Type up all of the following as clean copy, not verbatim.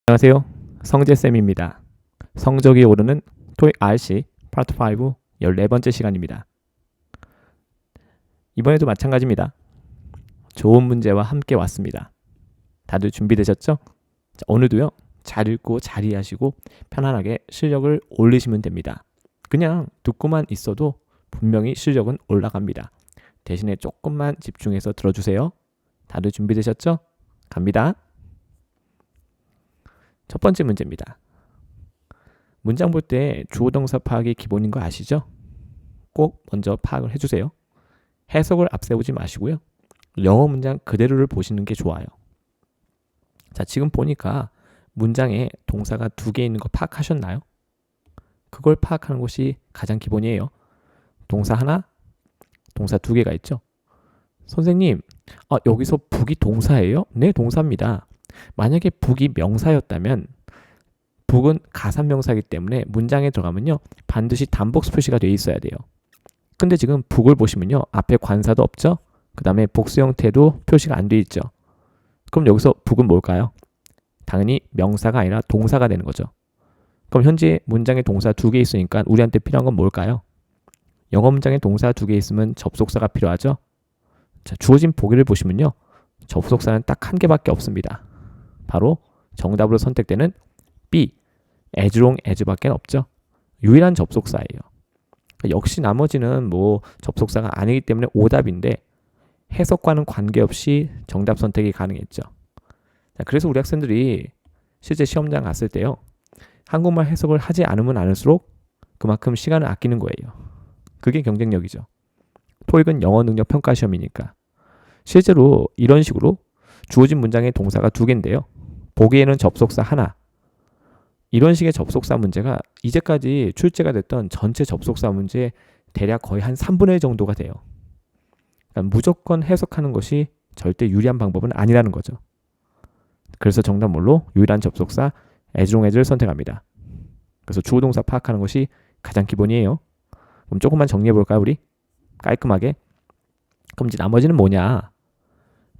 안녕하세요. 성재쌤입니다. 성적이 오르는 토익 RC 파트 5 14번째 시간입니다. 이번에도 마찬가지입니다. 좋은 문제와 함께 왔습니다. 다들 준비되셨죠? 자, 오늘도요. 잘 읽고 잘 이해하시고 편안하게 실력을 올리시면 됩니다. 그냥 듣고만 있어도 분명히 실력은 올라갑니다. 대신에 조금만 집중해서 들어주세요. 다들 준비되셨죠? 갑니다. 첫 번째 문제입니다. 문장 볼 때 주어 동사 파악이 기본인 거 아시죠? 꼭 먼저 파악을 해주세요. 해석을 앞세우지 마시고요. 영어 문장 그대로를 보시는 게 좋아요. 자, 지금 보니까 문장에 동사가 2개 있는 거 파악하셨나요? 그걸 파악하는 것이 가장 기본이에요. 동사 하나, 동사 2개가 있죠. 선생님, 여기서 북이 동사예요? 네, 동사입니다. 만약에 북이 명사였다면 북은 가산명사이기 때문에 문장에 들어가면요 반드시 단복수 표시가 돼 있어야 돼요. 근데 지금 북을 보시면요 앞에 관사도 없죠. 그 다음에 복수 형태도 표시가 안 돼 있죠. 그럼 여기서 북은 뭘까요? 당연히 명사가 아니라 동사가 되는 거죠. 그럼 현재 문장에 동사 2개 있으니까 우리한테 필요한 건 뭘까요? 영어 문장에 동사 2개 있으면 접속사가 필요하죠. 자, 주어진 보기를 보시면요 접속사는 딱 1개밖에 없습니다. 바로 정답으로 선택되는 B, as long as밖에 없죠. 유일한 접속사예요. 역시 나머지는 접속사가 아니기 때문에 오답인데 해석과는 관계없이 정답 선택이 가능했죠. 자, 그래서 우리 학생들이 실제 시험장 갔을 때요. 한국말 해석을 하지 않으면 않을수록 그만큼 시간을 아끼는 거예요. 그게 경쟁력이죠. 토익은 영어 능력 평가 시험이니까. 실제로 이런 식으로 주어진 문장에 동사가 2개인데요. 보기에는 접속사 하나. 이런 식의 접속사 문제가 이제까지 출제가 됐던 전체 접속사 문제의 대략 거의 한 3분의 1 정도가 돼요. 그러니까 무조건 해석하는 것이 절대 유리한 방법은 아니라는 거죠. 그래서 정답 뭘로? 유일한 접속사 as long as를 선택합니다. 그래서 주어 동사 파악하는 것이 가장 기본이에요. 그럼 조금만 정리해 볼까요, 우리? 깔끔하게. 그럼 이제 나머지는 뭐냐?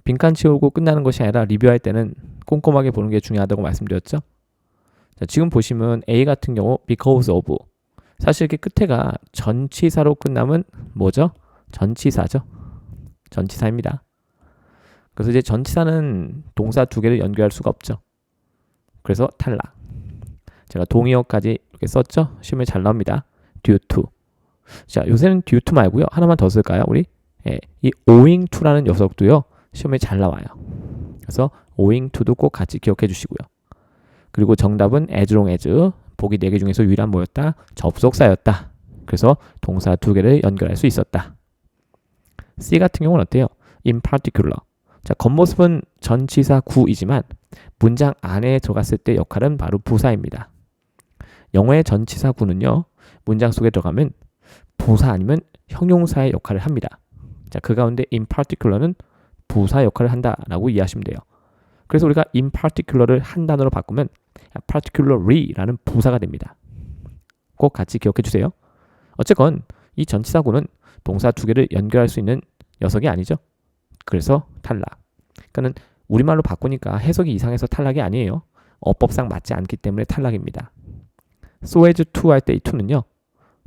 빈칸 채우고 끝나는 것이 아니라 리뷰할 때는 꼼꼼하게 보는 게 중요하다고 말씀드렸죠. 자, 지금 보시면 A 같은 경우 because of 사실 이렇게 끝에가 전치사로 끝나면 뭐죠? 전치사죠. 전치사입니다. 그래서 이제 전치사는 동사 2개를 연결할 수가 없죠. 그래서 탈락. 제가 동의어까지 이렇게 썼죠. 시험에 잘 나옵니다. due to. 자, 요새는 due to 말고요. 하나만 더 쓸까요, 우리? 이 owing to라는 녀석도요. 시험에 잘 나와요. 그래서 owing to도 꼭 같이 기억해 주시고요. 그리고 정답은 as long as 보기 4개 중에서 유일한 뭐였다? 접속사였다. 그래서 동사 2개를 연결할 수 있었다. C 같은 경우는 어때요? in particular. 자, 겉모습은 전치사 구이지만 문장 안에 들어갔을 때 역할은 바로 부사입니다. 영어의 전치사 구는요. 문장 속에 들어가면 부사 아니면 형용사의 역할을 합니다. 자, 그 가운데 in particular는 부사 역할을 한다라고 이해하시면 돼요. 그래서 우리가 in particular를 한 단어로 바꾸면 particularly라는 부사가 됩니다. 꼭 같이 기억해 주세요. 어쨌건 이 전치사구는 동사 2개를 연결할 수 있는 녀석이 아니죠. 그래서 탈락. 그러니까 우리말로 바꾸니까 해석이 이상해서 탈락이 아니에요. 어법상 맞지 않기 때문에 탈락입니다. so as to 할 때 이 to는요.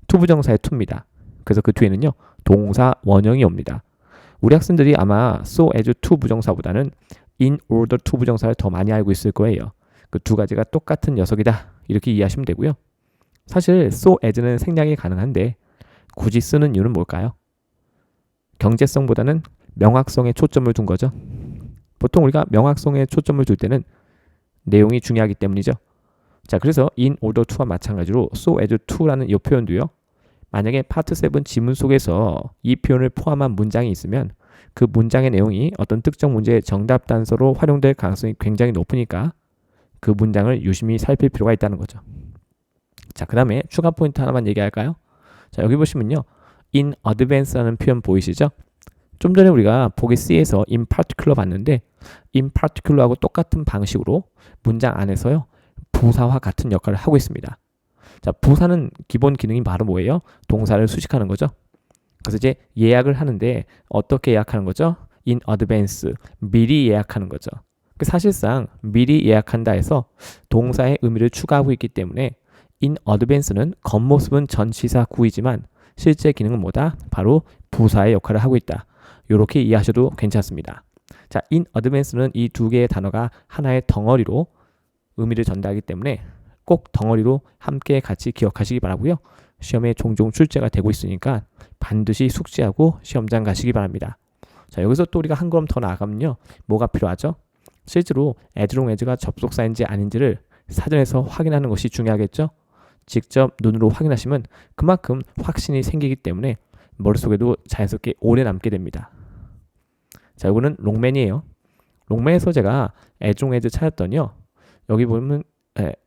to 부정사의 to입니다. 그래서 그 뒤에는요. 동사 원형이 옵니다. 우리 학생들이 아마 so as to 부정사보다는 in order to 부정사를 더 많이 알고 있을 거예요. 그 2가지가 똑같은 녀석이다. 이렇게 이해하시면 되고요. 사실 so as는 생략이 가능한데 굳이 쓰는 이유는 뭘까요? 경제성보다는 명확성에 초점을 둔 거죠. 보통 우리가 명확성에 초점을 둘 때는 내용이 중요하기 때문이죠. 자, 그래서 in order to와 마찬가지로 so as to라는 이 표현도요. 만약에 파트 7 지문 속에서 이 표현을 포함한 문장이 있으면 그 문장의 내용이 어떤 특정 문제의 정답 단서로 활용될 가능성이 굉장히 높으니까 그 문장을 유심히 살필 필요가 있다는 거죠. 자, 그 다음에 추가 포인트 하나만 얘기할까요? 자, 여기 보시면요. in advance라는 표현 보이시죠? 좀 전에 우리가 보기 C에서 in particular 봤는데 in particular하고 똑같은 방식으로 문장 안에서요. 부사와 같은 역할을 하고 있습니다. 자, 부사는 기본 기능이 바로 뭐예요? 동사를 수식하는 거죠. 그래서 이제 예약을 하는데 어떻게 예약하는 거죠? in advance, 미리 예약하는 거죠. 사실상 미리 예약한다 해서 동사의 의미를 추가하고 있기 때문에 in advance는 겉모습은 전치사 구이지만 실제 기능은 뭐다? 바로 부사의 역할을 하고 있다. 이렇게 이해하셔도 괜찮습니다. 자, in advance는 이 두 개의 단어가 하나의 덩어리로 의미를 전달하기 때문에 꼭 덩어리로 함께 같이 기억하시기 바라고요. 시험에 종종 출제가 되고 있으니까 반드시 숙지하고 시험장 가시기 바랍니다. 자, 여기서 또 우리가 한 걸음 더 나아가면요. 뭐가 필요하죠? 실제로 as long as가 접속사인지 아닌지를 사전에서 확인하는 것이 중요하겠죠? 직접 눈으로 확인하시면 그만큼 확신이 생기기 때문에 머릿속에도 자연스럽게 오래 남게 됩니다. 자, 이거는 롱맨이에요. 롱맨에서 제가 as long as 찾았더니요. 여기 보면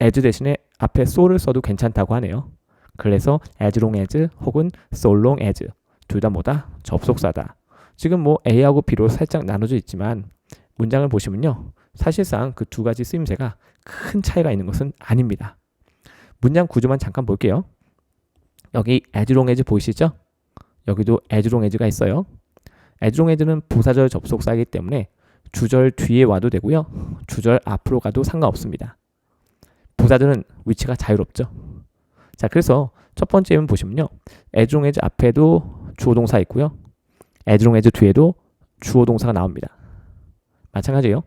as 대신에 앞에 so를 써도 괜찮다고 하네요. 그래서 as long as 혹은 so long as 둘 다 뭐다? 접속사다. 지금 뭐 A하고 B로 살짝 나눠져 있지만 문장을 보시면요. 사실상 그 두 가지 쓰임새가 큰 차이가 있는 것은 아닙니다. 문장 구조만 잠깐 볼게요. 여기 as long as 보이시죠? 여기도 as long as가 있어요. as long as는 부사절 접속사이기 때문에 주절 뒤에 와도 되고요. 주절 앞으로 가도 상관없습니다. 부사절은 위치가 자유롭죠. 자, 그래서 첫 번째 예문 보시면요. as long as 앞에도 주어 동사 있고요. as long as 뒤에도 주어 동사가 나옵니다. 마찬가지예요.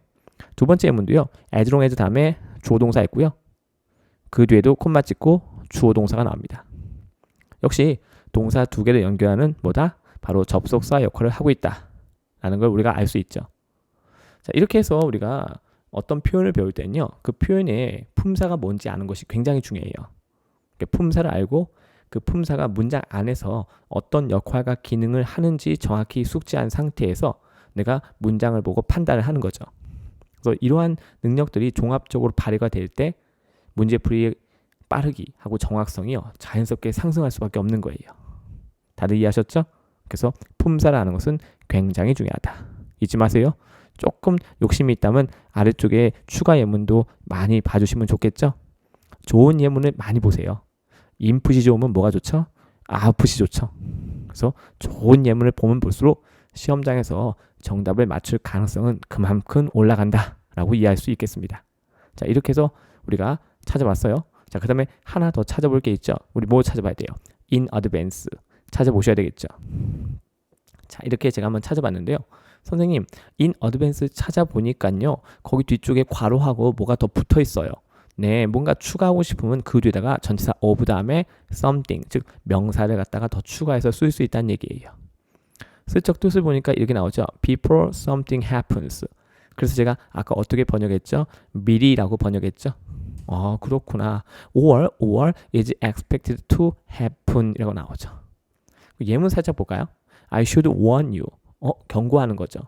두 번째 예문도요. as long as 다음에 주어 동사 있고요. 그 뒤에도 콤마 찍고 주어 동사가 나옵니다. 역시 동사 두 개를 연결하는 뭐다? 바로 접속사 역할을 하고 있다라는 걸 우리가 알 수 있죠. 자, 이렇게 해서 우리가 어떤 표현을 배울 때는요. 그 표현의 품사가 뭔지 아는 것이 굉장히 중요해요. 품사를 알고 그 품사가 문장 안에서 어떤 역할과 기능을 하는지 정확히 숙지한 상태에서 내가 문장을 보고 판단을 하는 거죠. 그래서 이러한 능력들이 종합적으로 발휘가 될 때 문제풀이의 빠르기 하고 정확성이요. 자연스럽게 상승할 수밖에 없는 거예요. 다들 이해하셨죠? 그래서 품사를 아는 것은 굉장히 중요하다. 잊지 마세요. 조금 욕심이 있다면 아래쪽에 추가 예문도 많이 봐주시면 좋겠죠? 좋은 예문을 많이 보세요. 인풋이 좋으면 뭐가 좋죠? 아웃풋이 좋죠. 그래서 좋은 예문을 보면 볼수록 시험장에서 정답을 맞출 가능성은 그만큼 올라간다라고 이해할 수 있겠습니다. 자, 이렇게 해서 우리가 찾아봤어요. 자, 그 다음에 하나 더 찾아볼 게 있죠. 우리 뭐 찾아봐야 돼요? in advance 찾아보셔야 되겠죠. 자, 이렇게 제가 한번 찾아봤는데요. 선생님, in advance 찾아보니까요. 거기 뒤쪽에 괄호하고 뭐가 더 붙어 있어요. 네, 뭔가 추가하고 싶으면 그 뒤에다가 전치사 of 다음에 something, 즉 명사를 갖다가 더 추가해서 쓸 수 있다는 얘기예요. 슬쩍 뜻을 보니까 이렇게 나오죠. Before something happens. 그래서 제가 아까 어떻게 번역했죠? 미리라고 번역했죠. 그렇구나. or is expected to happen 이라고 나오죠. 예문 살짝 볼까요? I should warn you. 경고하는 거죠.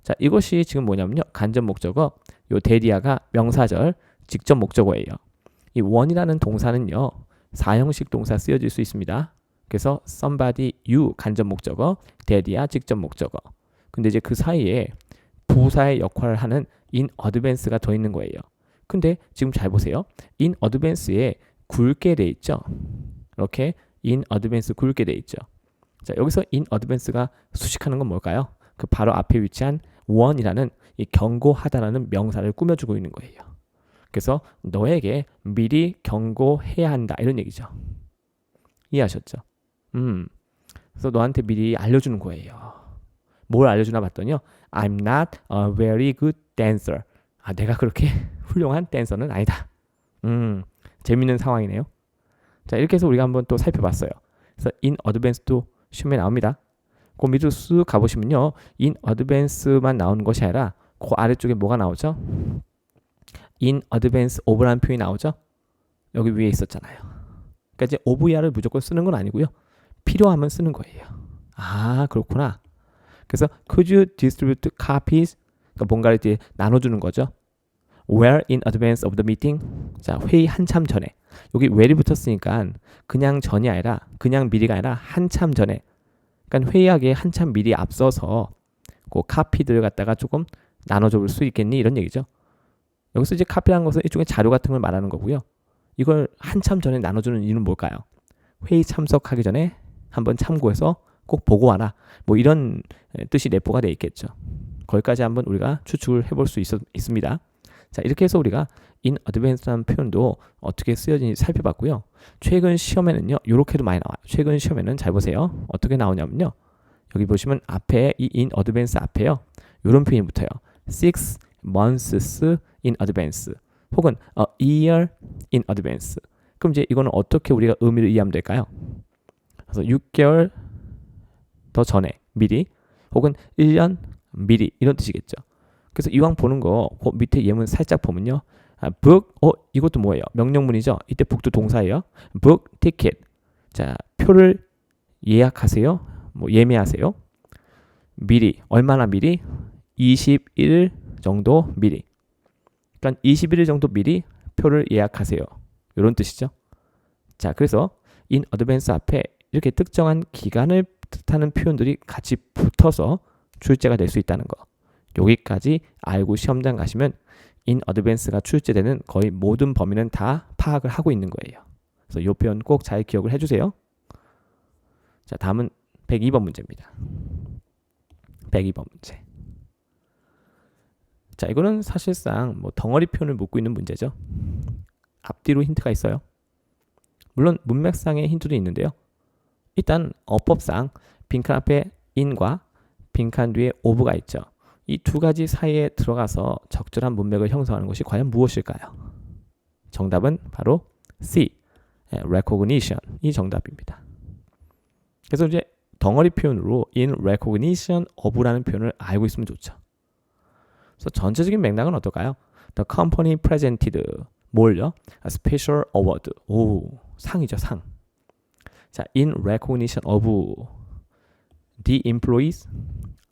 자, 이것이 지금 뭐냐면요. 간접 목적어, 요 대디아가 명사절, 직접 목적어예요. 이 warn이라는 동사는요. 4형식 동사 쓰여질 수 있습니다. 그래서 somebody, you 간접 목적어, 대디아 직접 목적어. 근데 이제 그 사이에 부사의 역할을 하는 in advance가 더 있는 거예요. 근데 지금 잘 보세요. in advance에 굵게 돼 있죠. 이렇게 in advance 굵게 돼 있죠. 자, 여기서 in advance가 수식하는 건 뭘까요? 그 바로 앞에 위치한 warn이라는 이 경고하다라는 명사를 꾸며주고 있는 거예요. 그래서 너에게 미리 경고해야 한다 이런 얘기죠. 이해하셨죠? 그래서 너한테 미리 알려주는 거예요. 뭘 알려주나 봤더니요. I'm not a very good dancer. 내가 그렇게 훌륭한 댄서는 아니다. 재밌는 상황이네요. 자, 이렇게 해서 우리가 한번 또 살펴봤어요. 그래서 in advance도 시험에 나옵니다. 그 밑으로 쓱 가보시면요. in advance만 나오는 것이 아니라 그 아래쪽에 뭐가 나오죠? in advance of라는 표현이 나오죠? 여기 위에 있었잖아요. 그러니까 이제 of야를 무조건 쓰는 건 아니고요. 필요하면 쓰는 거예요. 그렇구나. 그래서 could you distribute copies? 그러니까 뭔가를 이제 나눠주는 거죠. Where in advance of the meeting? 자, 회의 한참 전에. 여기 where이 붙었으니까 그냥 전이 아니라 그냥 미리가 아니라 한참 전에. 그러니까 회의하기에 한참 미리 앞서서 그 카피들을 갖다가 조금 나눠줄 수 있겠니? 이런 얘기죠. 여기서 이제 카피라는 것은 일종의 자료 같은 걸 말하는 거고요. 이걸 한참 전에 나눠주는 이유는 뭘까요? 회의 참석하기 전에 한번 참고해서 그 꼭 보고 와라. 뭐 이런 뜻이 내포가 돼 있겠죠. 거기까지 한번 우리가 추측을 해볼 수 있습니다. 자, 이렇게 해서 우리가 in advance라는 표현도 어떻게 쓰여지는지 살펴봤고요. 최근 시험에는요, 이렇게도 많이 나와요. 최근 시험에는 잘 보세요. 어떻게 나오냐면요. 여기 보시면 앞에 이 in advance 앞에요. 이런 표현이 붙어요. 6 months in advance 혹은 a year in advance. 그럼 이제 이거는 어떻게 우리가 의미를 이해하면 될까요? 그래서 6개월 더 전에 미리 혹은 1년 미리 이런 뜻이겠죠. 그래서 이왕 보는 거 그 밑에 예문 살짝 보면요. book 이것도 뭐예요? 명령문이죠. 이때 book도 동사예요. book ticket. 자, 표를 예약하세요. 뭐 예매하세요. 미리 얼마나 미리? 21일 정도 미리. 그러니까 21일 정도 미리 표를 예약하세요. 이런 뜻이죠. 자, 그래서 in advance 앞에 이렇게 특정한 기간을 뜻하는 표현들이 같이 붙어서 출제가 될 수 있다는 거. 여기까지 알고 시험장 가시면 in advance가 출제되는 거의 모든 범위는 다 파악을 하고 있는 거예요. 그래서 이 표현 꼭 잘 기억을 해주세요. 자, 다음은 102번 문제입니다. 102번 문제. 자, 이거는 사실상 뭐 덩어리 표현을 묻고 있는 문제죠. 앞뒤로 힌트가 있어요. 물론 문맥상의 힌트도 있는데요. 일단 어법상 빈칸 앞에 in과 빈칸 뒤에 of가 있죠. 이 두 가지 사이에 들어가서 적절한 문맥을 형성하는 것이 과연 무엇일까요? 정답은 바로 C, recognition 이 정답입니다. 그래서 이제 덩어리 표현으로 in recognition of라는 표현을 알고 있으면 좋죠. 그래서 전체적인 맥락은 어떨까요? The company presented 뭘요? A special award. 오, 상이죠, 상. 자, in recognition of the employees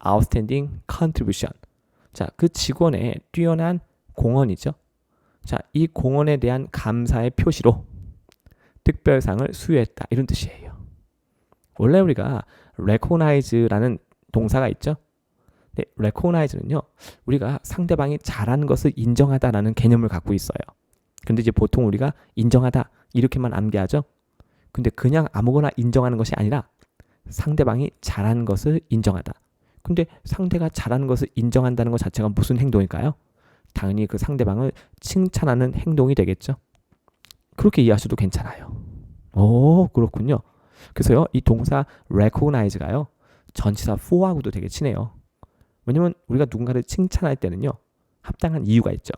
outstanding contribution. 자, 그 직원의 뛰어난 공헌이죠. 자, 이 공헌에 대한 감사의 표시로 특별상을 수여했다. 이런 뜻이에요. 원래 우리가 recognize라는 동사가 있죠. 근데 recognize는요, 우리가 상대방이 잘하는 것을 인정하다라는 개념을 갖고 있어요. 근데 이제 보통 우리가 인정하다 이렇게만 암기하죠. 근데 그냥 아무거나 인정하는 것이 아니라 상대방이 잘하는 것을 인정하다. 근데 상대가 잘하는 것을 인정한다는 것 자체가 무슨 행동일까요? 당연히 그 상대방을 칭찬하는 행동이 되겠죠. 그렇게 이해하셔도 괜찮아요. 오, 그렇군요. 그래서요, 이 동사 recognize가요, 전치사 for하고도 되게 친해요. 왜냐면 우리가 누군가를 칭찬할 때는요, 합당한 이유가 있죠.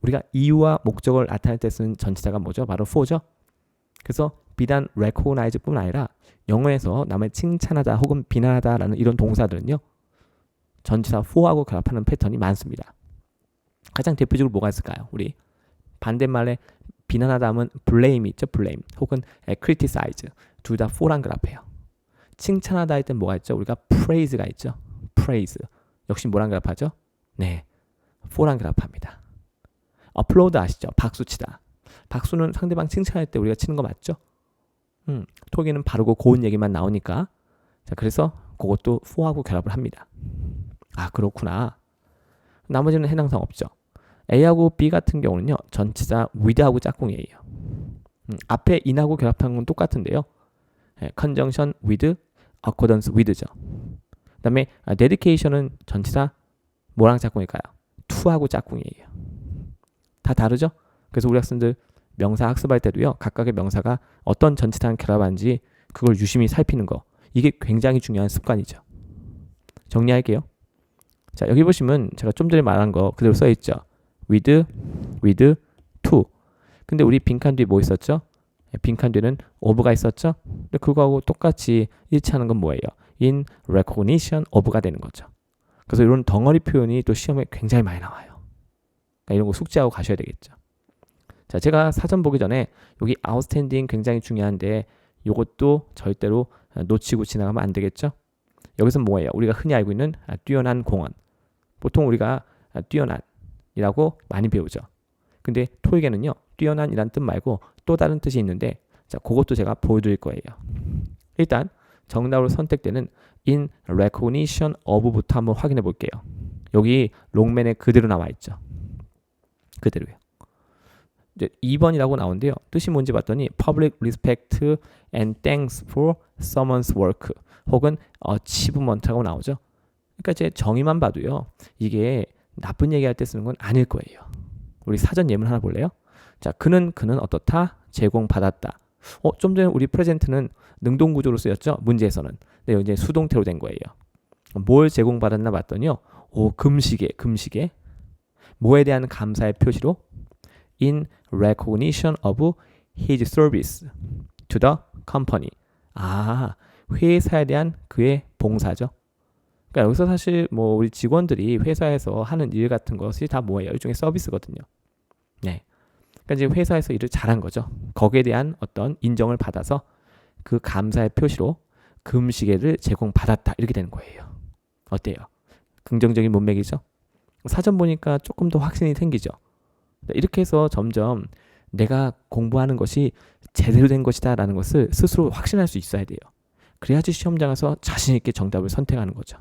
우리가 이유와 목적을 나타낼 때 쓰는 전치사가 뭐죠? 바로 for죠. 그래서 비단 recognize뿐 아니라 영어에서 남을 칭찬하다 혹은 비난하다라는 이런 동사들은요, 전치사 for하고 결합하는 패턴이 많습니다. 가장 대표적으로 뭐가 있을까요? 우리 반대말에 비난하다 하면 blame이 있죠. blame 혹은 criticize 둘 다 for랑 결합해요. 칭찬하다 할 땐 뭐가 있죠? 우리가 praise가 있죠. praise 역시 뭐랑 결합하죠? 네, for랑 결합합니다. applaud 아시죠? 박수치다. 박수는 상대방 칭찬할 때 우리가 치는 거 맞죠? 톡에는 바르고 고운 얘기만 나오니까. 자, 그래서 그것도 for하고 결합을 합니다. 아, 그렇구나. 나머지는 해당사항 없죠. A하고 B 같은 경우는요, 전치사 with하고 짝꿍이에요. 앞에 in하고 결합한 건 똑같은데요. conjunction with, accordance with죠. 그 다음에 dedication은 전치사 뭐랑 짝꿍일까요? to하고 짝꿍이에요. 다 다르죠? 그래서 우리 학생들 명사 학습할 때도요, 각각의 명사가 어떤 전치사랑 결합하는지 그걸 유심히 살피는 거, 이게 굉장히 중요한 습관이죠. 정리할게요. 자, 여기 보시면 제가 좀 전에 말한 거 그대로 써있죠. with, to. 근데 우리 빈칸 뒤에 뭐 있었죠? 빈칸 뒤에는 of가 있었죠? 근데 그거하고 똑같이 일치하는 건 뭐예요? in recognition of가 되는 거죠. 그래서 이런 덩어리 표현이 또 시험에 굉장히 많이 나와요. 그러니까 이런 거 숙지하고 가셔야 되겠죠. 자, 제가 사전 보기 전에 여기 outstanding 굉장히 중요한데 이것도 절대로 놓치고 지나가면 안 되겠죠. 여기서 뭐예요? 우리가 흔히 알고 있는 뛰어난 공헌. 보통 우리가 뛰어난이라고 많이 배우죠. 근데 토익에는요, 뛰어난이란 뜻 말고 또 다른 뜻이 있는데, 자, 그것도 제가 보여드릴 거예요. 일단 정답으로 선택되는 in recognition of부터 한번 확인해 볼게요. 여기 롱맨에 그대로 나와 있죠. 그대로요. 이제 2번이라고 나오는데요. 뜻이 뭔지 봤더니 public respect and thanks for someone's work 혹은 achievement라고 나오죠. 그러니까 이제 정의만 봐도요. 이게 나쁜 얘기할 때 쓰는 건 아닐 거예요. 우리 사전 예문 하나 볼래요? 자, 그는 어떻다? 제공받았다. 좀 전에 우리 프레젠트는 능동구조로 쓰였죠. 문제에서는. 근데 여기 이제 수동태로 된 거예요. 뭘 제공받았나 봤더니요. 금시계. 뭐에 대한 감사의 표시로? In recognition of his service to the company. 회사에 대한 그의 봉사죠. 그러니까 여기서 사실 뭐 우리 직원들이 회사에서 하는 일 같은 것이 다 뭐예요? 일종의 서비스거든요. 네. 그러니까 이제 회사에서 일을 잘한 거죠. 거기에 대한 어떤 인정을 받아서 그 감사의 표시로 금시계를 제공받았다. 이렇게 되는 거예요. 어때요? 긍정적인 문맥이죠? 사전 보니까 조금 더 확신이 생기죠. 이렇게 해서 점점 내가 공부하는 것이 제대로 된 것이다 라는 것을 스스로 확신할 수 있어야 돼요. 그래야지 시험장에서 자신 있게 정답을 선택하는 거죠.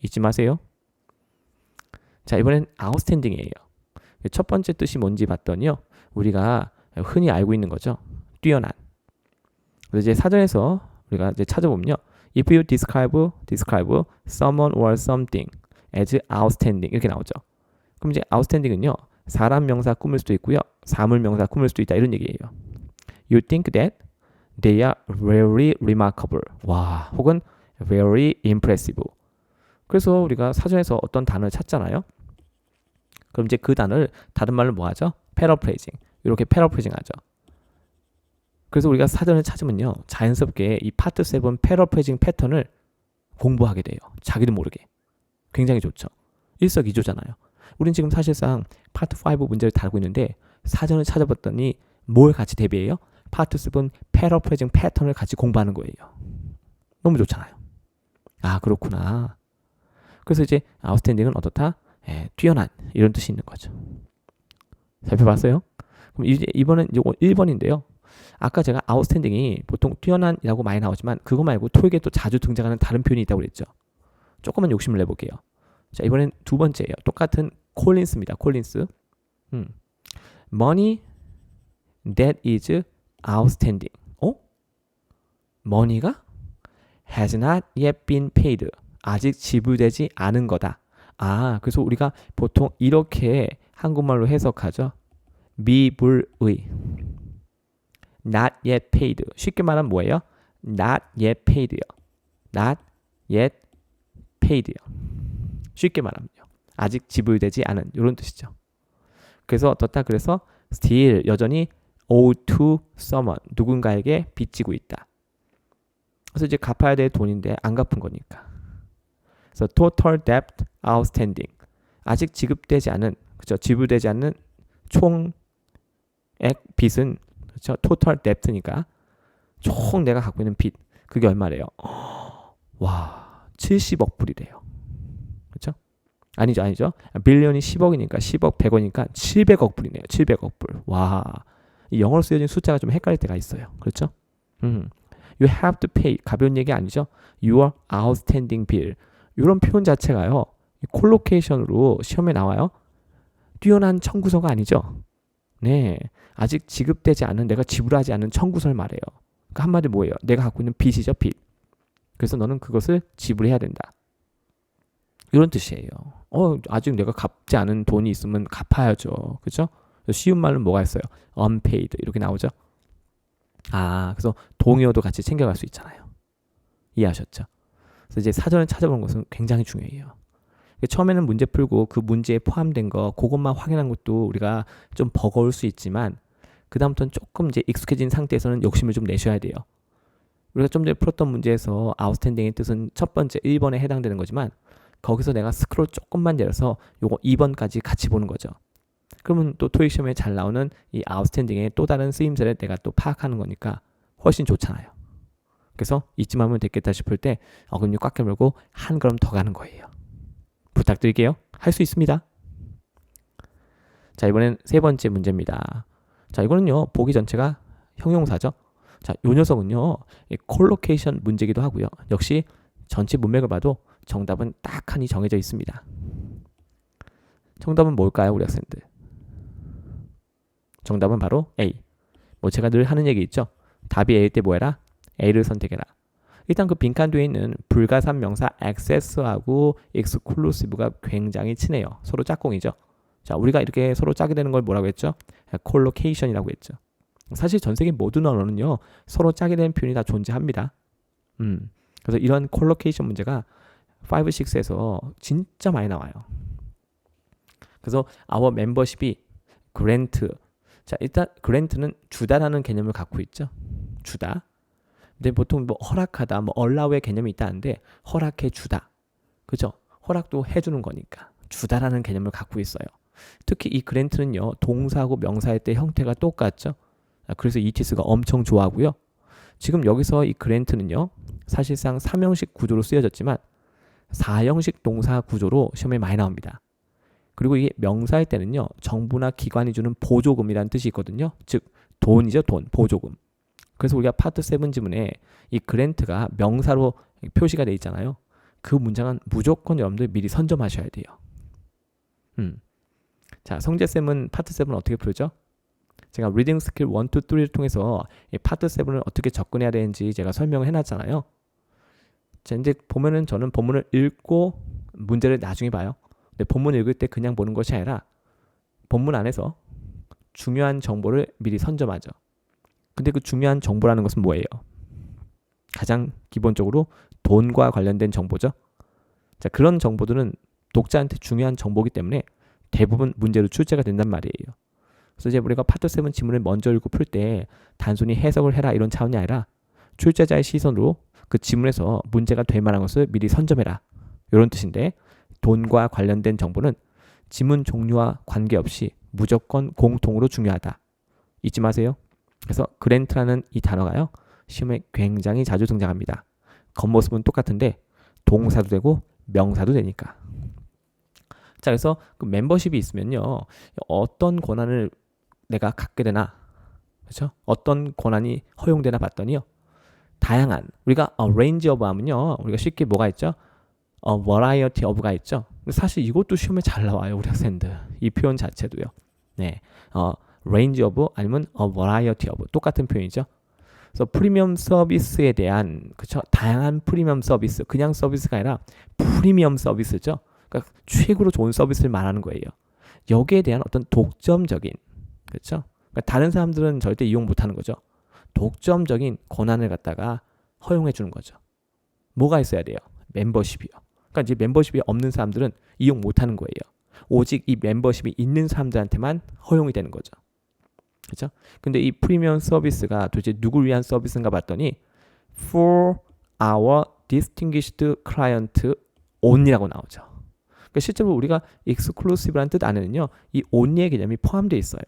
잊지 마세요. 자, 이번엔 outstanding이에요. 첫 번째 뜻이 뭔지 봤더니요. 우리가 흔히 알고 있는 거죠. 뛰어난. 그래서 이제 사전에서 우리가 이제 찾아보면요. If you describe someone or something as outstanding 이렇게 나오죠. 그럼 이제 outstanding은요. 사람 명사 꾸밀 수도 있고요. 사물 명사 꾸밀 수도 있다 이런 얘기예요. You think that they are very remarkable. 와, 혹은 very impressive. 그래서 우리가 사전에서 어떤 단어를 찾잖아요. 그럼 이제 그 단어를 다른 말로 뭐 하죠? paraphrasing. 이렇게 paraphrasing 하죠. 그래서 우리가 사전을 찾으면요. 자연스럽게 이 파트 7 paraphrasing 패턴을 공부하게 돼요. 자기도 모르게. 굉장히 좋죠. 일석이조잖아요. 우린 지금 사실상 파트 5 문제를 다루고 있는데 사전을 찾아봤더니 뭘 같이 대비해요? 파트 7 paraphrasing 패턴을 같이 공부하는 거예요. 너무 좋잖아요. 그렇구나. 그래서 이제 outstanding은 어떻다? 뛰어난 이런 뜻이 있는 거죠. 살펴봤어요? 그럼 이제 이번엔 이거 1번인데요. 아까 제가 outstanding이 보통 뛰어난이라고 많이 나오지만 그거 말고 토익에 또 자주 등장하는 다른 표현이 있다고 그랬죠. 조금만 욕심을 내볼게요. 자, 이번엔 두 번째예요. 똑같은 콜린스입니다. 콜린스. Money that is outstanding. money가 has not yet been paid. 아직 지불되지 않은 거다. 그래서 우리가 보통 이렇게 한국말로 해석하죠. 미불의. Not yet paid. 쉽게 말하면 뭐예요? Not yet paid요. Not yet paid요. 쉽게 말하면요. 아직 지불되지 않은 이런 뜻이죠. 그래서 어떻다? 그래서 still 여전히 owe to someone 누군가에게 빚지고 있다. 그래서 이제 갚아야 될 돈인데 안 갚은 거니까. 그래서 total debt outstanding 아직 지급되지 않은 그렇죠? 지불되지 않는 총액 빚은 그렇죠? total debt니까 총 내가 갖고 있는 빚 그게 얼마래요? 와 70억 불이래요. 그렇죠? 아니죠. 빌리언이 10억이니까 10억 100억이니까 700억 불이네요. 700억 불. 와, 이 영어로 쓰여진 숫자가 좀 헷갈릴 때가 있어요. 그렇죠? You have to pay. 가벼운 얘기 아니죠? Your outstanding bill. 이런 표현 자체가요. 콜로케이션으로 시험에 나와요. 뛰어난 청구서가 아니죠. 네, 아직 지급되지 않은 내가 지불하지 않은 청구서를 말해요. 그러니까 한마디로 뭐예요? 내가 갖고 있는 빚이죠, 빚. 그래서 너는 그것을 지불해야 된다. 이런 뜻이에요. 아직 내가 갚지 않은 돈이 있으면 갚아야죠. 그렇죠? 쉬운 말로 뭐가 있어요? unpaid 이렇게 나오죠. 그래서 동의어도 같이 챙겨갈 수 있잖아요. 이해하셨죠? 그래서 이제 사전을 찾아보는 것은 굉장히 중요해요. 처음에는 문제 풀고 그 문제에 포함된 거 그것만 확인한 것도 우리가 좀 버거울 수 있지만 그 다음부터는 조금 이제 익숙해진 상태에서는 욕심을 좀 내셔야 돼요. 우리가 좀 전에 풀었던 문제에서 outstanding의 뜻은 첫 번째 1번에 해당되는 거지만 거기서 내가 스크롤 조금만 내려서 요거 2번까지 같이 보는 거죠. 그러면 또 토익 시험에 잘 나오는 이 outstanding의 또 다른 쓰임새를 내가 또 파악하는 거니까 훨씬 좋잖아요. 그래서 이쯤 하면 됐겠다 싶을 때 어금니 꽉 깨물고 한 걸음 더 가는 거예요. 부탁드릴게요. 할 수 있습니다. 자, 이번엔 세 번째 문제입니다. 자, 이거는요. 보기 전체가 형용사죠. 자, 요 녀석은요. 콜로케이션 문제기도 하고요. 역시 전체 문맥을 봐도 정답은 딱하니 정해져 있습니다. 정답은 뭘까요, 우리 학생들? 정답은 바로 A. 제가 늘 하는 얘기 있죠. 답이 A일 때 뭐 해라? A를 선택해라. 일단 그 빈칸 뒤에 있는 불가산 명사 access하고 exclusive가 굉장히 친해요. 서로 짝꿍이죠. 자, 우리가 이렇게 서로 짝이 되는 걸 뭐라고 했죠? 콜로케이션이라고 했죠. 사실 전 세계 모든 언어는요, 서로 짝이 되는 표현이 다 존재합니다. 그래서 이런 콜로케이션 문제가 5, 6에서 진짜 많이 나와요. 그래서 our membership이 grant. 자, 일단 grant는 주다라는 개념을 갖고 있죠. 주다. 근데 보통 뭐 허락하다, 뭐 allow의 개념이 있다는데 허락해 주다. 그죠? 허락도 해주는 거니까 주다라는 개념을 갖고 있어요. 특히 이 grant는요, 동사하고 명사의 때 형태가 똑같죠. 그래서 ETS가 엄청 좋아하고요. 지금 여기서 이 grant는요, 사실상 3형식 구조로 쓰여졌지만 4형식 동사 구조로 시험에 많이 나옵니다. 그리고 이게 명사일 때는요, 정부나 기관이 주는 보조금이라는 뜻이 있거든요. 즉 돈이죠, 돈, 보조금. 그래서 우리가 파트 7 지문에 이 그랜트가 명사로 표시가 돼 있잖아요. 그 문장은 무조건 여러분들 미리 선점하셔야 돼요. 자, 성재쌤은 파트 7은 어떻게 풀죠? 제가 리딩 스킬 1, 2, 3를 통해서 이 파트 7을 어떻게 접근해야 되는지 제가 설명을 해놨잖아요. 자, 이제 보면은 저는 본문을 읽고 문제를 나중에 봐요. 근데 본문 읽을 때 그냥 보는 것이 아니라 본문 안에서 중요한 정보를 미리 선점하죠. 근데 그 중요한 정보라는 것은 뭐예요? 가장 기본적으로 돈과 관련된 정보죠. 자, 그런 정보들은 독자한테 중요한 정보이기 때문에 대부분 문제로 출제가 된단 말이에요. 그래서 이제 우리가 파트 7 지문을 먼저 읽고 풀 때 단순히 해석을 해라 이런 차원이 아니라 출제자의 시선으로 그 지문에서 문제가 될 만한 것을 미리 선점해라. 이런 뜻인데, 돈과 관련된 정보는 지문 종류와 관계없이 무조건 공통으로 중요하다. 잊지 마세요. 그래서 그랜트라는 이 단어가요, 시험에 굉장히 자주 등장합니다. 겉모습은 똑같은데 동사도 되고 명사도 되니까. 자, 그래서 그 멤버십이 있으면요, 어떤 권한을 내가 갖게 되나, 그렇죠? 어떤 권한이 허용되나 봤더니요, 다양한, 우리가 range of 하면요, 우리가 쉽게 뭐가 있죠? variety of가 있죠. 사실 이것도 시험에 잘 나와요, 우리 학생들. 이 표현 자체도요. 네, range of 아니면 variety of 똑같은 표현이죠. 그래서 프리미엄 서비스에 대한, 그쵸, 다양한 프리미엄 서비스, 그냥 서비스가 아니라 프리미엄 서비스죠. 그러니까 최고로 좋은 서비스를 말하는 거예요. 여기에 대한 어떤 독점적인, 그렇죠? 그러니까 다른 사람들은 절대 이용 못하는 거죠. 독점적인 권한을 갖다가 허용해 주는 거죠. 뭐가 있어야 돼요? 멤버십이요. 그러니까 이제 멤버십이 없는 사람들은 이용 못하는 거예요. 오직 이 멤버십이 있는 사람들한테만 허용이 되는 거죠. 그렇죠? 근데 이 프리미엄 서비스가 도대체 누굴 위한 서비스인가 봤더니 for our distinguished client only라고 나오죠. 그러니까 실제로 우리가 exclusive라는 뜻 안에는요, 이 only의 개념이 포함되어 있어요.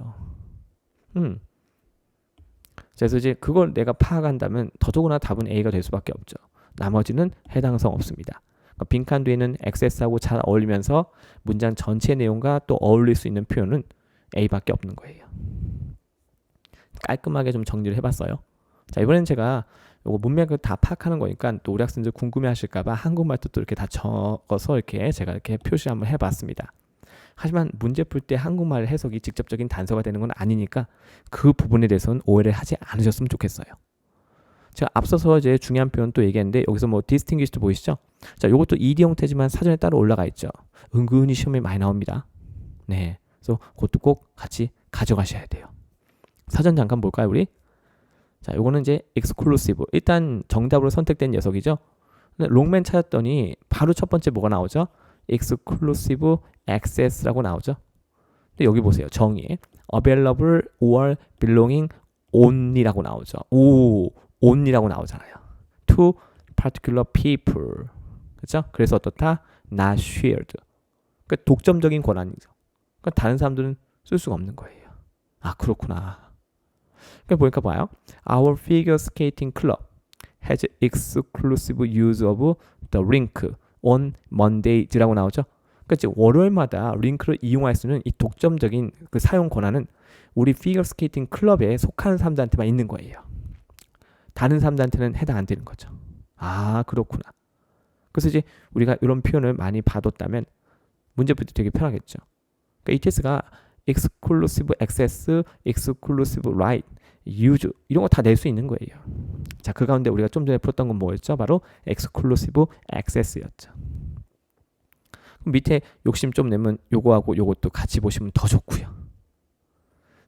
그래서 이제 그걸 내가 파악한다면 더더구나 답은 A가 될 수밖에 없죠. 나머지는 해당성 없습니다. 그러니까 빈칸 뒤에는 access하고 잘 어울리면서 문장 전체 내용과 또 어울릴 수 있는 표현은 A밖에 없는 거예요. 깔끔하게 좀 정리를 해봤어요. 자, 이번엔 제가 요거 문맥을 다 파악하는 거니까 또 우리 학생들 궁금해하실까봐 한국말도 또 이렇게 다 적어서 이렇게 제가 이렇게 표시 한번 해봤습니다. 하지만 문제 풀 때 한국말 해석이 직접적인 단서가 되는 건 아니니까 그 부분에 대해서는 오해를 하지 않으셨으면 좋겠어요. 제가 앞서서 이제 중요한 표현 또 얘기했는데, 여기서 뭐 distinguished 보이시죠? 자, 요것도 ed 형태지만 사전에 따로 올라가 있죠. 은근히 시험에 많이 나옵니다. 네, 그래서 그것도 꼭 같이 가져가셔야 돼요. 사전 잠깐 볼까요, 우리? 자, 요거는 이제 exclusive. 일단 정답으로 선택된 녀석이죠. 롱맨 찾았더니 바로 첫 번째 뭐가 나오죠? exclusive access라고 나오죠. 근데 여기 보세요. 정의에 available or belonging only라고 나오죠. 오, only라고 나오잖아요. to particular people. 그렇죠? 그래서 어떻다? not shared. 그러니까 독점적인 권한이죠. 그러니까 다른 사람들은 쓸 수가 없는 거예요. 아, 그렇구나. 그러니까 보니까 봐요. Our figure skating club has exclusive use of the rink on Mondays라고 나오죠. 그러니까 이제 월요일마다 링크를 이용할 수 있는 이 독점적인 그 사용 권한은 우리 피겨 스케이팅 클럽에 속하는 사람들한테만 있는 거예요. 다른 사람들한테는 해당 안 되는 거죠. 아, 그렇구나. 그래서 이제 우리가 이런 표현을 많이 봐뒀다면 문제 풀 때 되게 편하겠죠. 그러니까 ETS가 exclusive access, exclusive right use 이런 거 다 낼 수 있는 거예요. 자, 그 가운데 우리가 좀 전에 풀었던 건 뭐였죠? 바로 exclusive access였죠. 밑에 욕심 좀 내면 요거하고 요것도 같이 보시면 더 좋고요.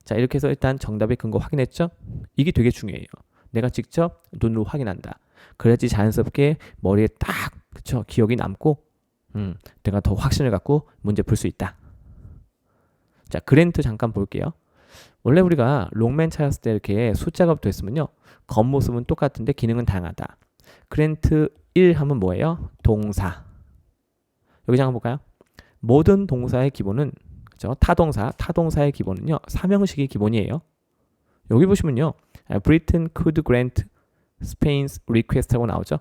자, 이렇게 해서 일단 정답의 근거 확인했죠? 이게 되게 중요해요. 내가 직접 눈으로 확인한다. 그래야지 자연스럽게 머리에 딱 그쵸 기억이 남고 내가 더 확신을 갖고 문제 풀 수 있다. 자, 그랜트 잠깐 볼게요. 원래 우리가 롱맨 찾았을 때 이렇게 숫자가 붙어있으면요. 겉모습은 똑같은데 기능은 다양하다. 그랜트 1 하면 뭐예요? 동사. 여기 잠깐 볼까요? 모든 동사의 기본은 그렇죠? 타동사의 기본은요. 삼형식이 기본이에요. 여기 보시면요. Britain could grant Spain's request라고 나오죠.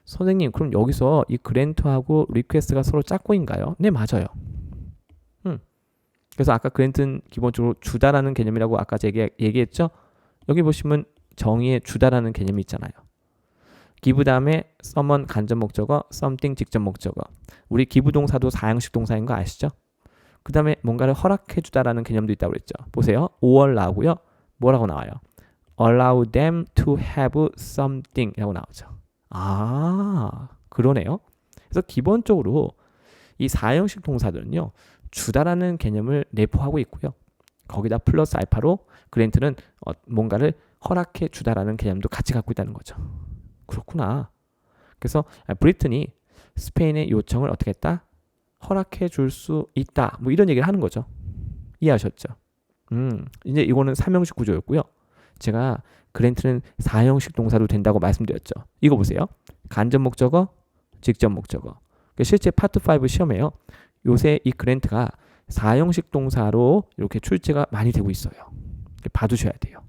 선생님, 그럼 여기서 이 grant하고 request가 서로 짝꿍인가요? 네, 맞아요. 그래서 아까 grant는 기본적으로 주다라는 개념이라고 아까 제가 얘기했죠. 여기 보시면 정의에 주다라는 개념이 있잖아요. give 다음에 someone 간접 목적어, something 직접 목적어. 우리 give 동사도 사형식 동사인 거 아시죠? 그 다음에 뭔가를 허락해 주다라는 개념도 있다고 그랬죠. 보세요. or 나오고요. 뭐라고 나와요? allow them to have something 라고 나오죠. 아, 그러네요. 그래서 기본적으로 이 사형식 동사들은요. 주다라는 개념을 내포하고 있고요. 거기다 플러스 알파로 그랜트는 뭔가를 허락해 주다라는 개념도 같이 갖고 있다는 거죠. 그렇구나. 그래서 브리튼이 스페인의 요청을 어떻게 했다? 허락해 줄 수 있다. 뭐 이런 얘기를 하는 거죠. 이해하셨죠? 이제 이거는 삼형식 구조였고요. 제가 그랜트는 사형식 동사도 된다고 말씀드렸죠. 이거 보세요. 간접 목적어, 직접 목적어. 실제 파트 5 시험에요. 요새 이 그랜트가 사형식 동사로 이렇게 출제가 많이 되고 있어요. 봐두셔야 돼요.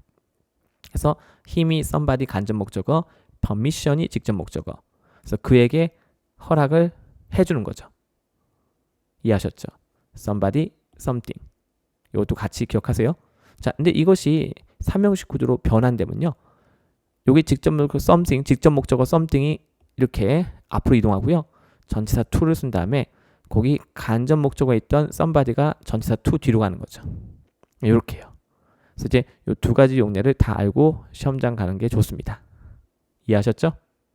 그래서 힘이 somebody 간접 목적어, permission이 직접 목적어. 그래서 그에게 허락을 해주는 거죠. 이해하셨죠? somebody, something. 이것도 같이 기억하세요. 자, 근데 이것이 삼형식 구조로 변환되면요. 여기 직접 목적어 something, 직접 목적어 something이 이렇게 앞으로 이동하고요. 전치사 to를 쓴 다음에 거기 간접 목적어에 있던 somebody가 전치사 to 뒤로 가는 거죠. 이렇게요. 그래서 이제 이 두 가지 용례를 다 알고 시험장 가는 게 좋습니다. 이해하셨죠?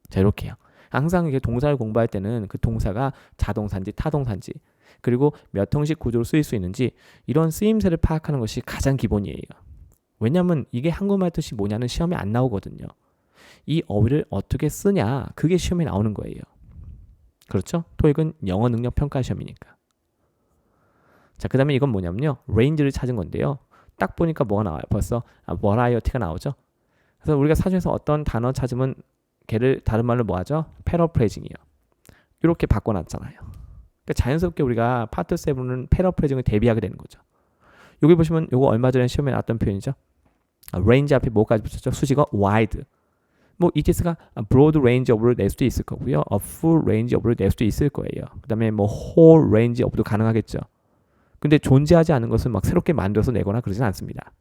자, 이렇게요. 항상 이게 동사를 공부할 때는 그 동사가 자동사인지 타동사인지 그리고 몇 형식 구조로 쓰일 수 있는지 이런 쓰임새를 파악하는 것이 가장 기본이에요. 왜냐하면 이게 한국말 뜻이 뭐냐는 시험에 안 나오거든요. 이 어휘를 어떻게 쓰냐 그게 시험에 나오는 거예요. 그렇죠? 토익은 영어 능력 평가 시험이니까. 자, 그 다음에 이건 뭐냐면요. range를 찾은 건데요. 딱 보니까 뭐가 나와요? 벌써 variety가 나오죠. 그래서 우리가 사전에서 어떤 단어 찾으면 걔를 다른 말로 뭐 하죠? paraphrasing이요. 이렇게 바꿔놨잖아요. 그러니까 자연스럽게 우리가 파트 7은 paraphrasing을 대비하게 되는 거죠. 여기 보시면 이거 얼마 전에 시험에 나왔던 표현이죠. range 앞에 뭐까지 붙였죠? 수식어 wide. 뭐 ETS가 broad range of를 낼 수도 있을 거고요. a full range of를 낼 수도 있을 거예요. 그 다음에 뭐 whole range of도 가능하겠죠. 근데 존재하지 않은 것을 막 새롭게 만들어서 내거나 그러진 않습니다.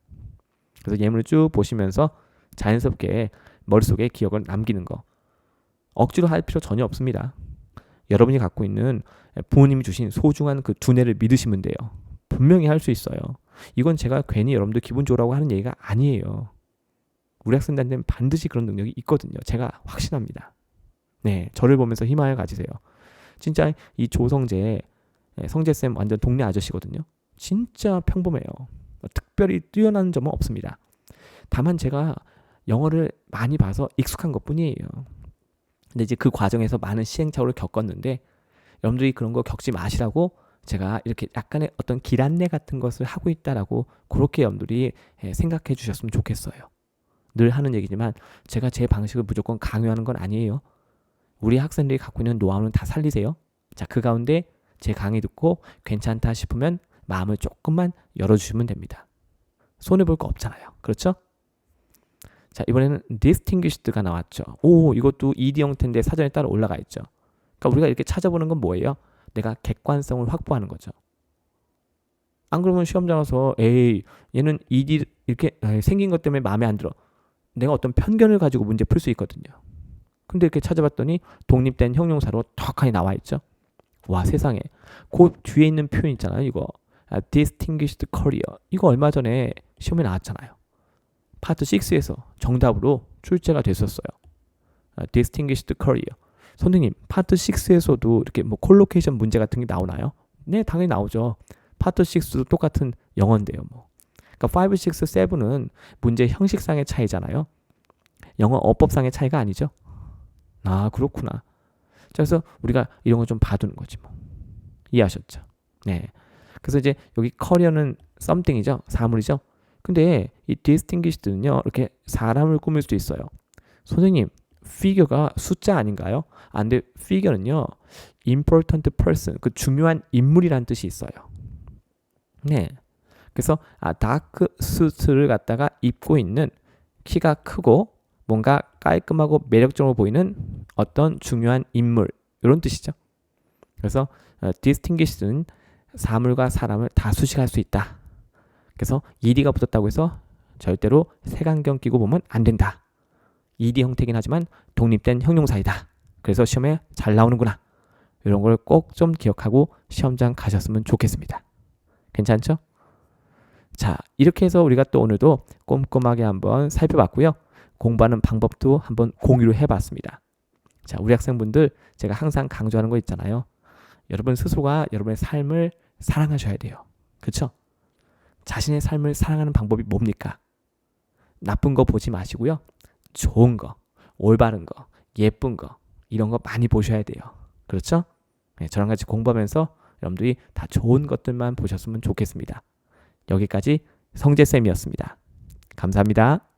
그래서 예문을 쭉 보시면서 자연스럽게 머릿속에 기억을 남기는 거. 억지로 할 필요 전혀 없습니다. 여러분이 갖고 있는 부모님이 주신 소중한 그 두뇌를 믿으시면 돼요. 분명히 할 수 있어요. 이건 제가 괜히 여러분들 기분 좋으라고 하는 얘기가 아니에요. 우리 학생들한테는 반드시 그런 능력이 있거든요. 제가 확신합니다. 네, 저를 보면서 희망을 가지세요. 진짜 이 조성재, 성재쌤 완전 동네 아저씨거든요. 진짜 평범해요. 특별히 뛰어난 점은 없습니다. 다만 제가 영어를 많이 봐서 익숙한 것뿐이에요. 근데 이제 그 과정에서 많은 시행착오를 겪었는데 여러분들이 그런 거 겪지 마시라고 제가 이렇게 약간의 어떤 길 안내 같은 것을 하고 있다라고 그렇게 여러분들이 생각해 주셨으면 좋겠어요. 늘 하는 얘기지만 제가 제 방식을 무조건 강요하는 건 아니에요. 우리 학생들이 갖고 있는 노하우는 다 살리세요. 자, 그 가운데 제 강의 듣고 괜찮다 싶으면 마음을 조금만 열어주시면 됩니다. 손해볼 거 없잖아요. 그렇죠? 자, 이번에는 distinguished가 나왔죠. 오, 이것도 ED 형태인데 사전에 따로 올라가 있죠. 그러니까 우리가 이렇게 찾아보는 건 뭐예요? 내가 객관성을 확보하는 거죠. 안 그러면 시험장 와서 에이, 얘는 ED 이렇게 생긴 것 때문에 마음에 안 들어. 내가 어떤 편견을 가지고 문제 풀 수 있거든요. 근데 이렇게 찾아봤더니 독립된 형용사로 턱하니 나와 있죠. 와, 세상에. 그 뒤에 있는 표현 있잖아요. 이거 distinguished career. 이거 얼마 전에 시험에 나왔잖아요. 파트 6에서 정답으로 출제가 됐었어요. Distinguished Career. 선생님, 파트 6에서도 이렇게 뭐 콜로케이션 문제 같은 게 나오나요? 네, 당연히 나오죠. 파트 6도 똑같은 영어인데요. 뭐. 그러니까 5, 6, 7은 문제 형식상의 차이잖아요. 영어 어법상의 차이가 아니죠. 아, 그렇구나. 자, 그래서 우리가 이런 거 좀 봐두는 거지 뭐. 이해하셨죠? 네. 그래서 이제 여기 커리어는 something이죠. 사물이죠. 근데 이 distinguished는요, 이렇게 사람을 꾸밀 수도 있어요. 선생님, figure가 숫자 아닌가요? 아, 근데 figure는요, important person, 그 중요한 인물이란 뜻이 있어요. 네. 그래서 다크 수트를 갖다가 입고 있는 키가 크고 뭔가 깔끔하고 매력적으로 보이는 어떤 중요한 인물, 이런 뜻이죠. 그래서 distinguished는 사물과 사람을 다 수식할 수 있다. 그래서 ed가 붙었다고 해서 절대로 색안경 끼고 보면 안 된다. ed 형태긴 하지만 독립된 형용사이다. 그래서 시험에 잘 나오는구나. 이런 걸 꼭 좀 기억하고 시험장 가셨으면 좋겠습니다. 괜찮죠? 자, 이렇게 해서 우리가 또 오늘도 꼼꼼하게 한번 살펴봤고요. 공부하는 방법도 한번 공유를 해봤습니다. 자, 우리 학생분들 제가 항상 강조하는 거 있잖아요. 여러분 스스로가 여러분의 삶을 사랑하셔야 돼요. 그렇죠? 자신의 삶을 사랑하는 방법이 뭡니까? 나쁜 거 보지 마시고요. 좋은 거, 올바른 거, 예쁜 거, 이런 거 많이 보셔야 돼요. 그렇죠? 네, 저랑 같이 공부하면서 여러분들이 다 좋은 것들만 보셨으면 좋겠습니다. 여기까지 성재쌤이었습니다. 감사합니다.